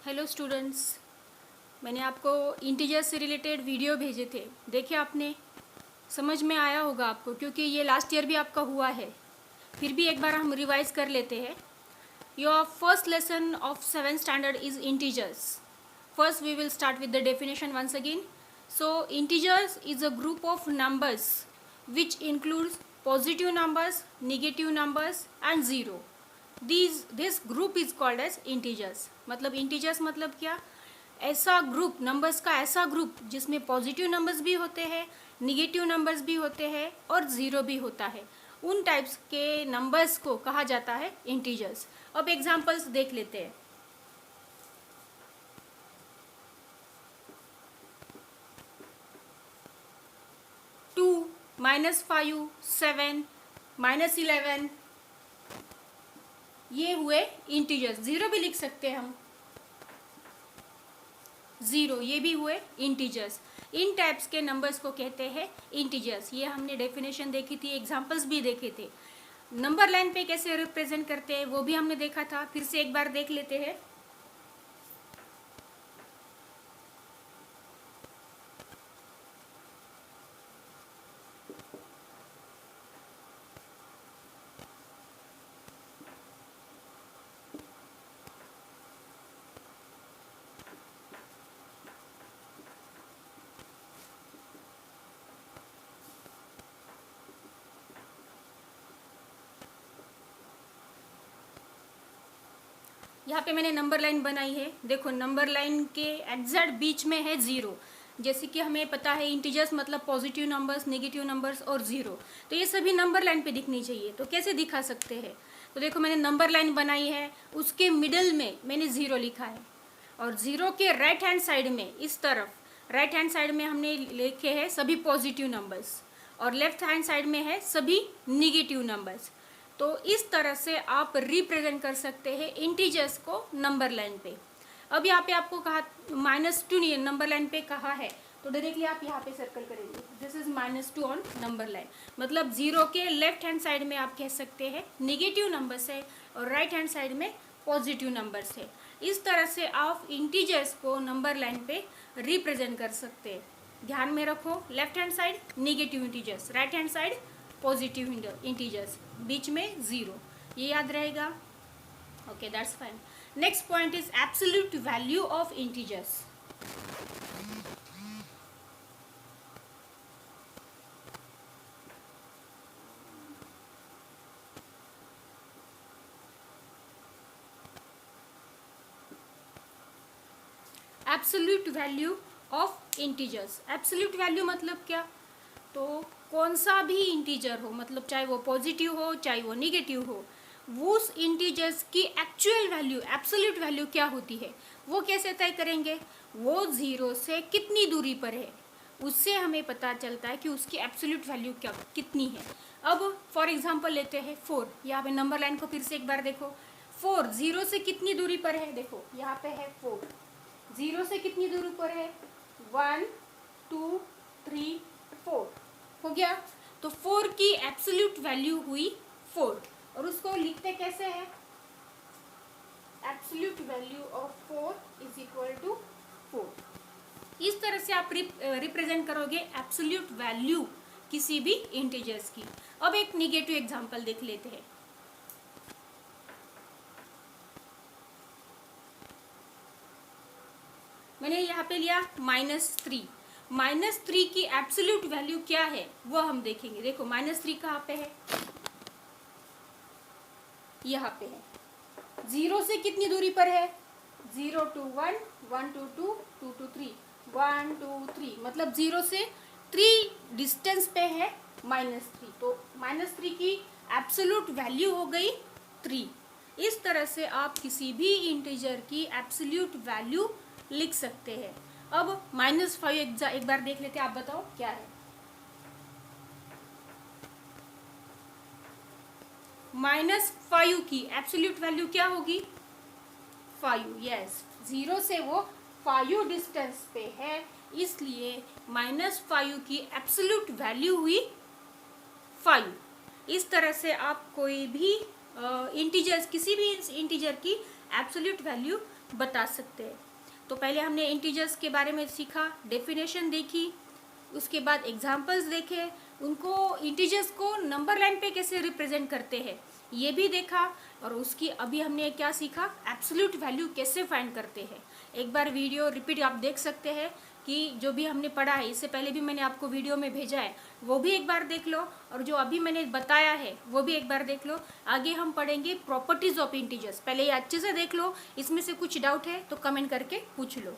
Hello students, मैंने आपको integer से रिलेटेड वीडियो भेजे थे। देखे आपने? समझ में आया होगा आपको, क्योंकि ये लास्ट ईयर भी आपका हुआ है। फिर भी एक बार हम रिवाइज कर लेते हैं। Your first lesson of 7th standard is integers. First we will start with the definition once again. So integers is a group of numbers which includes positive numbers, negative numbers and zero. This group is called as integers. मतलब integers मतलब क्या? ऐसा group, numbers का ऐसा group जिसमें positive numbers भी होते हैं, निगेटिव नंबर्स भी होते हैं और ज़ीरो भी होता है। उन टाइप्स के नंबर्स को कहा जाता है इंटीजर्स। अब एग्जांपल्स देख लेते हैं। 2, -5, 7, -11, ये हुए इंटीजर्स। ज़ीरो भी लिख सकते हैं हम, ज़ीरो, ये भी हुए इंटीजर्स। इन टाइप्स के नंबर्स को कहते हैं इंटीजर्स। ये हमने डेफिनेशन देखी थी, एग्जांपल्स भी देखे थे। नंबर लाइन पे कैसे रिप्रेजेंट करते हैं वो भी हमने देखा था। फिर से एक बार देख लेते हैं। यहाँ पे मैंने नंबर लाइन बनाई है। देखो, नंबर लाइन के एग्जैक्ट बीच में है ज़ीरो। जैसे कि हमें पता है इंटीजर्स मतलब पॉजिटिव नंबर्स, नेगेटिव नंबर्स और ज़ीरो। तो ये सभी नंबर लाइन पे दिखनी चाहिए। तो कैसे दिखा सकते हैं? तो देखो, मैंने नंबर लाइन बनाई है, उसके मिडल में मैंने ज़ीरो लिखा है और ज़ीरो के राइट हैंड साइड में, इस तरफ राइट हैंड साइड में हमने लिखे हैं सभी पॉजिटिव नंबर्स और लेफ्ट हैंड साइड में है सभी निगेटिव नंबर्स। तो इस तरह से आप रिप्रेजेंट कर सकते हैं इंटीजर्स को नंबर लाइन पे। अब यहाँ पे आपको कहा -2 नंबर लाइन पे कहा है, तो डायरेक्टली आप यहाँ पे सर्कल करेंगे। This is -2 on number line. मतलब ज़ीरो के लेफ्ट हैंड साइड में आप कह सकते हैं निगेटिव नंबर्स है और राइट हैंड साइड में पॉजिटिव नंबर्स है। इस तरह से आप इंटीजर्स को नंबर लाइन पे रिप्रेजेंट कर सकते हैं। ध्यान में रखो, left hand side negative integers, right hand side positive integers, बीच में ज़ीरो। ये याद रहेगा? Okay, that's fine. Next point is absolute value of integers. Absolute value of integers. Absolute value मतलब क्या? तो कौन सा भी इंटीजर हो, मतलब चाहे वो पॉजिटिव हो चाहे वो निगेटिव हो, उस इंटीजर्स की एक्चुअल वैल्यू, एब्सोल्यूट वैल्यू क्या होती है वो कैसे तय करेंगे? वो ज़ीरो से कितनी दूरी पर है, उससे हमें पता चलता है कि उसकी एब्सोल्यूट वैल्यू क्या कितनी है। अब फॉर एग्जांपल लेते हैं 4। यहाँ पे नंबर लाइन को फिर से एक बार देखो। 4 ज़ीरो से कितनी दूरी पर है? देखो यहाँ पे है 4, ज़ीरो से कितनी दूरी पर है? 1 2 3 4 हो गया। तो 4 की एब्सोल्यूट वैल्यू हुई 4 और उसको लिखते कैसे हैं? Absolute value of 4 is equal to 4। इस तरह से आप रिप्रेजेंट करोगे एब्सोल्यूट वैल्यू किसी भी इंटीजर्स की। अब एक निगेटिव एग्जांपल देख लेते हैं। मैंने यहाँ पे लिया -3। -3 की एब्सोल्यूट वैल्यू क्या है वो हम देखेंगे। देखो -3 कहाँ पे है? यहाँ पे है। ज़ीरो से कितनी दूरी पर है? 0 to 1, 1 to 2, 2 to 3, 1 2 3, मतलब 0 से 3 डिस्टेंस पे है -3। तो -3 की एब्सोल्यूट वैल्यू हो गई 3। इस तरह से आप किसी भी इंटीजर की एब्सोल्यूट वैल्यू लिख सकते हैं। अब -5 एक बार देख लेते हैं। आप बताओ क्या है? -5 की एब्सोल्यूट वैल्यू क्या होगी? 5। यस, 0 से वो 5 डिस्टेंस पे है, इसलिए -5 की एब्सोल्यूट वैल्यू हुई 5। इस तरह से आप कोई भी इंटीजर्स, किसी भी इंटीजर की एब्सोल्यूट वैल्यू बता सकते हैं। तो पहले हमने इंटीजर्स के बारे में सीखा, डेफिनेशन देखी, उसके बाद एग्जाम्पल्स देखे, उनको इंटीजर्स को नंबर लाइन पे कैसे रिप्रेजेंट करते हैं ये भी देखा, और उसकी अभी हमने क्या सीखा, एब्सोल्यूट वैल्यू कैसे फाइंड करते हैं। एक बार वीडियो रिपीट आप देख सकते हैं कि जो भी हमने पढ़ा है, इससे पहले भी मैंने आपको वीडियो में भेजा है, वो भी एक बार देख लो, और जो अभी मैंने बताया है वो भी एक बार देख लो। आगे हम पढ़ेंगे प्रॉपर्टीज ऑफ इंटीजर्स, पहले ये अच्छे से देख लो, इसमें से कुछ डाउट है तो कमेंट करके पूछ लो।